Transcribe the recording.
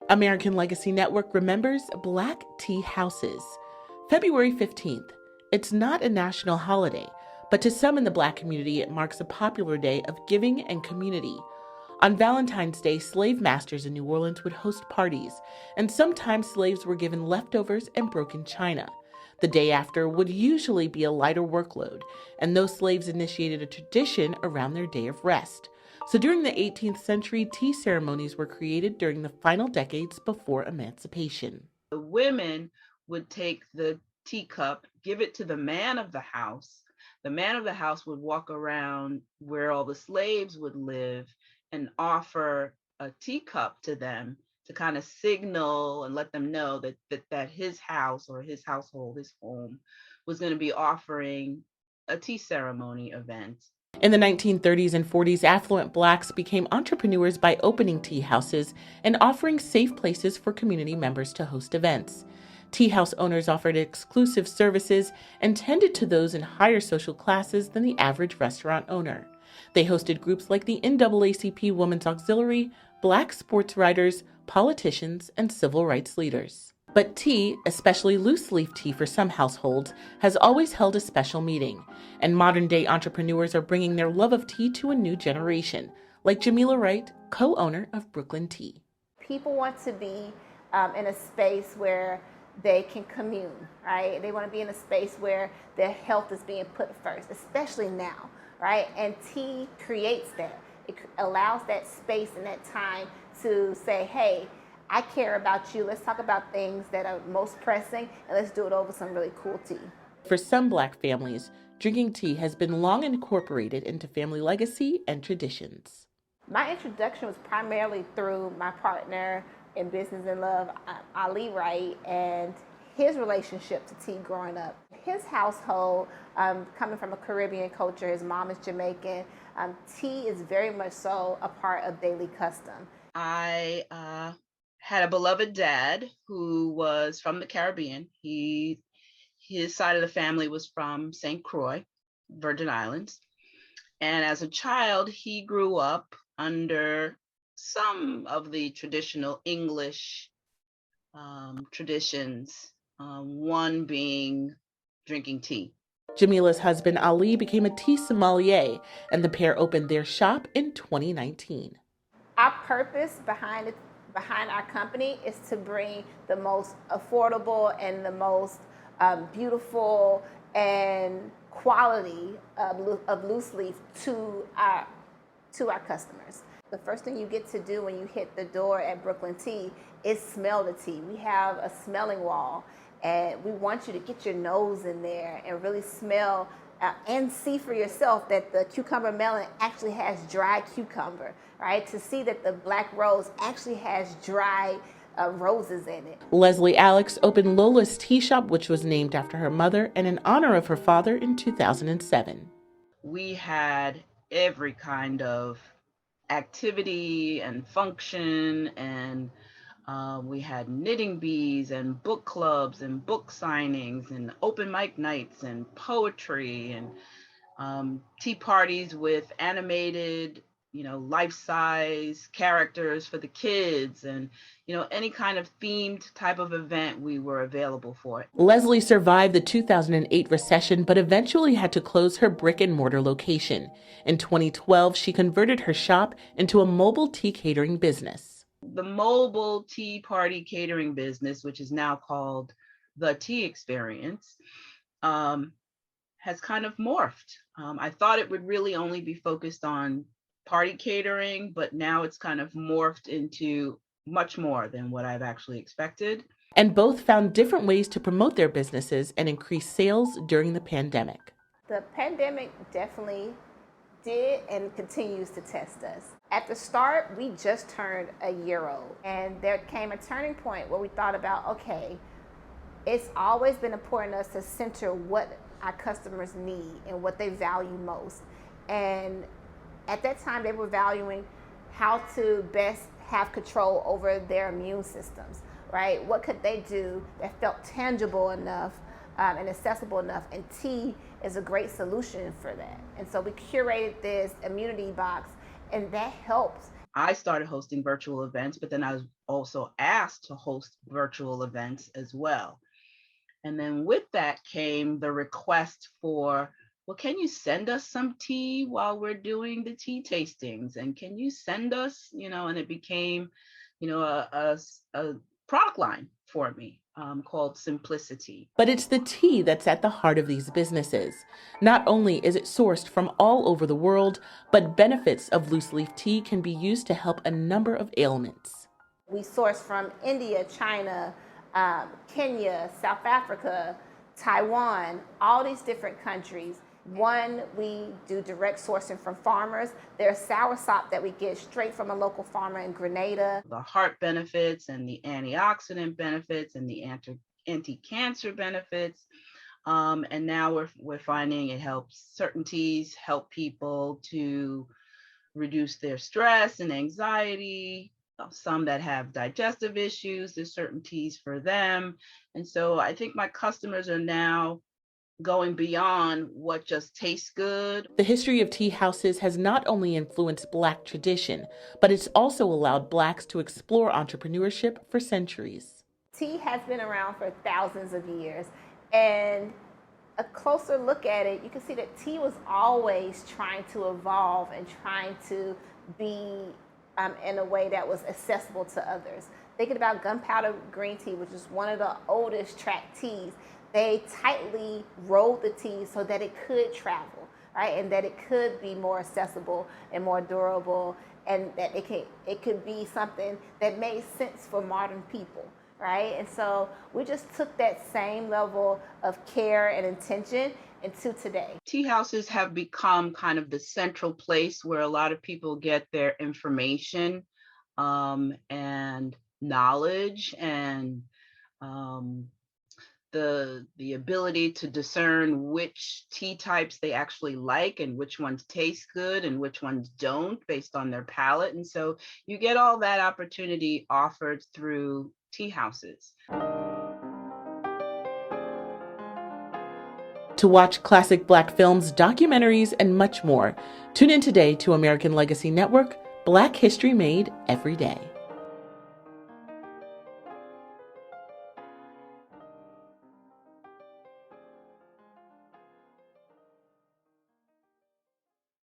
American Legacy Network remembers Black tea houses. February 15th. It's not a national holiday, but to some in the Black community, it marks a popular day of giving and community. On Valentine's Day, slave masters in New Orleans would host parties, and sometimes slaves were given leftovers and broken china. The day after would usually be a lighter workload, and those slaves initiated a tradition around their day of rest. So during the 18th century, tea ceremonies were created during the final decades before emancipation. The women would take the teacup, give it to the man of the house. The man of the house would walk around where all the slaves would live and offer a teacup to them to kind of signal and let them know that his house or his household, his home, was going to be offering a tea ceremony event. In the 1930s and 40s, affluent Blacks became entrepreneurs by opening tea houses and offering safe places for community members to host events. Tea house owners offered exclusive services and tended to those in higher social classes than the average restaurant owner. They hosted groups like the NAACP Women's Auxiliary, Black sports writers, politicians, and civil rights leaders. But tea, especially loose leaf tea for some households, has always held a special meaning, and modern-day entrepreneurs are bringing their love of tea to a new generation, like Jamila Wright, co-owner of Brooklyn Tea. People want to be in a space where they can commune, right? They want to be in a space where their health is being put first, especially now, right? And tea creates that. It allows that space and that time to say, hey, I care about you. Let's talk about things that are most pressing, and let's do it over some really cool tea. For some Black families, drinking tea has been long incorporated into family legacy and traditions. My introduction was primarily through my partner in business and love, Leslie Wright, and his relationship to tea growing up. His household, coming from a Caribbean culture, his mom is Jamaican, tea is very much so a part of daily custom. I had a beloved dad who was from the Caribbean. His side of the family was from St. Croix, Virgin Islands. And as a child, he grew up under some of the traditional English traditions, one being drinking tea. Jamila's husband Ali became a tea sommelier, and the pair opened their shop in 2019. Our purpose behind our company is to bring the most affordable and the most beautiful and quality of loose leaf to our customers. The first thing you get to do when you hit the door at Brooklyn Tea is smell the tea. We have a smelling wall, and we want you to get your nose in there and really smell and see for yourself that the cucumber melon actually has dry cucumber, right? To see that the black rose actually has dry roses in it. Leslie Allicks opened Lolas Tea Shop, which was named after her mother and in honor of her father in 2007. We had every kind of activity and function, and we had knitting bees and book clubs and book signings and open mic nights and poetry and tea parties with animated, life-size characters for the kids, and any kind of themed type of event we were available for. Leslie survived the 2008 recession, but eventually had to close her brick and mortar location. In 2012, she converted her shop into a mobile tea catering business. The mobile tea party catering business, which is now called The Tea Experience, has kind of morphed. I thought it would really only be focused on party catering, but now it's kind of morphed into much more than what I've actually expected. And both found different ways to promote their businesses and increase sales during the pandemic. The pandemic definitely did and continues to test us. At the start, we just turned a year old, and there came a turning point where we thought about, okay, it's always been important to us to center what our customers need and what they value most. And at that time, they were valuing how to best have control over their immune systems, right? What could they do that felt tangible enough and accessible enough? And tea is a great solution for that. And so we curated this immunity box, and that helps. I started hosting virtual events, but then I was also asked to host virtual events as well. And then with that came the request for, well, can you send us some tea while we're doing the tea tastings? And can you send us, and it became, a product line for me called Simplicity. But it's the tea that's at the heart of these businesses. Not only is it sourced from all over the world, but benefits of loose leaf tea can be used to help a number of ailments. We source from India, China, Kenya, South Africa, Taiwan, all these different countries. One, we do direct sourcing from farmers. There's soursop that we get straight from a local farmer in Grenada. The heart benefits and the antioxidant benefits and the anti-cancer benefits. And now we're finding it helps, certain teas help people to reduce their stress and anxiety. Some that have digestive issues, there's certain teas for them. And so I think my customers are now going beyond what just tastes good. The history of tea houses has not only influenced Black tradition, but it's also allowed Blacks to explore entrepreneurship for centuries. Tea has been around for thousands of years, and a closer look at it, you can see that tea was always trying to evolve and trying to be in a way that was accessible to others. Thinking about gunpowder green tea, which is one of the oldest tracked teas, they tightly rolled the tea so that it could travel, right? And that it could be more accessible and more durable, and that it could be something that made sense for modern people, right? And so we just took that same level of care and intention into today. Tea houses have become kind of the central place where a lot of people get their information and knowledge and the ability to discern which tea types they actually like and which ones taste good and which ones don't based on their palate. And so you get all that opportunity offered through tea houses. To watch classic Black films, documentaries, and much more, tune in today to American Legacy Network, Black History Made Every Day.